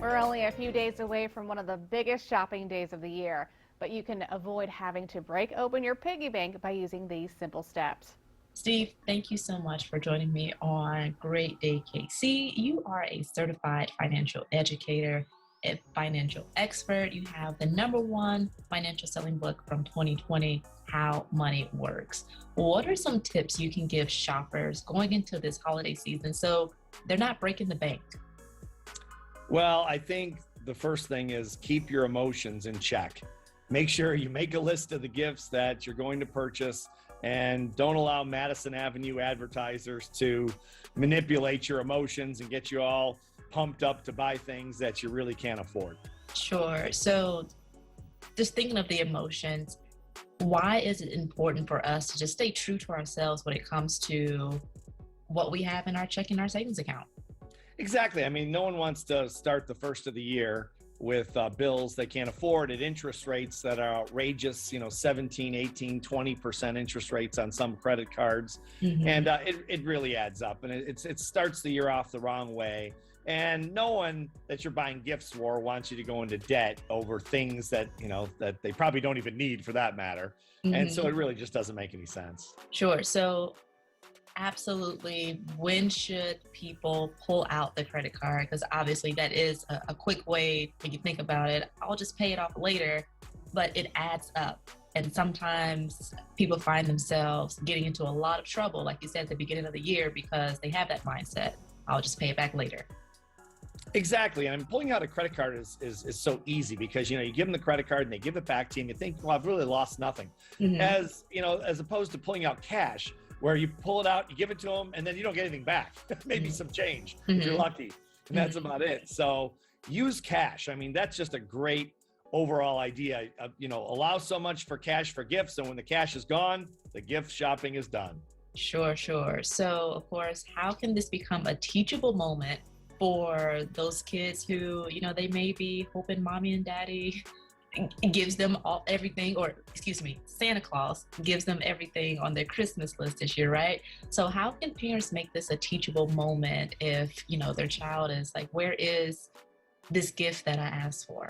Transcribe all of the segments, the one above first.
We're only a few days away from one of the biggest shopping days of the year, but you can avoid having to break open your piggy bank by using these simple steps. Steve, thank you so much for joining me on Great Day KC. You are a certified financial educator, a financial expert. You have the #1 financial selling book from 2020, How Money Works. What are some tips you can give shoppers going into this holiday season so they're not breaking the bank? Well, I think the first thing is keep your emotions in check. Make sure you make a list of the gifts that you're going to purchase and don't allow Madison Avenue advertisers to manipulate your emotions and get you all pumped up to buy things that you really can't afford. Sure. So, just thinking of the emotions, why is it important for us to just stay true to ourselves when it comes to what we have in our checking, our savings account? Exactly. I mean, no one wants to start the first of the year with bills they can't afford at interest rates that are outrageous, 17, 18, 20% interest rates on some credit cards. And it really adds up, and it starts the year off the wrong way. And no one that you're buying gifts for wants you to go into debt over things that, that they probably don't even need for that matter. And so it really just doesn't make any sense. Sure. So, absolutely, when should people pull out the credit card? Because obviously that is a quick way, when you think about it, I'll just pay it off later, but it adds up. And sometimes people find themselves getting into a lot of trouble, like you said at the beginning of the year, because they have that mindset, I'll just pay it back later. Exactly. And pulling out a credit card is so easy because, you give them the credit card and they give it back to you and you think, well, I've really lost nothing. As opposed to pulling out cash, where you pull it out, you give it to them, and then you don't get anything back. Maybe some change if you're lucky. And that's about it. So use cash. I mean, that's just a great overall idea. Allow so much for cash for gifts. And when the cash is gone, the gift shopping is done. Sure. So, of course, how can this become a teachable moment for those kids who, they may be hoping mommy and daddy gives them everything, or excuse me, Santa Claus gives them everything on their Christmas list this year, right? So how can parents make this a teachable moment if, their child is like, where is this gift that I asked for?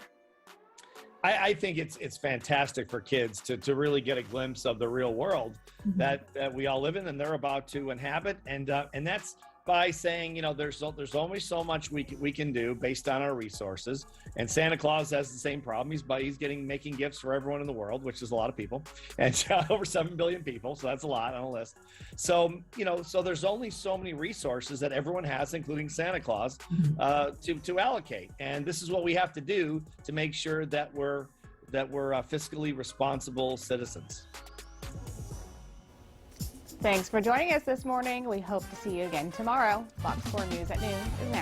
I think it's fantastic for kids to really get a glimpse of the real world that we all live in and they're about to inhabit. And that's by saying, there's only so much we can do based on our resources. And Santa Claus has the same problem. He's making gifts for everyone in the world, which is a lot of people, and over 7 billion people. So that's a lot on a list. So, so there's only so many resources that everyone has, including Santa Claus, to allocate. And this is what we have to do to make sure that we're fiscally responsible citizens. Thanks for joining us this morning. We hope to see you again tomorrow. Fox 4 News at noon is now.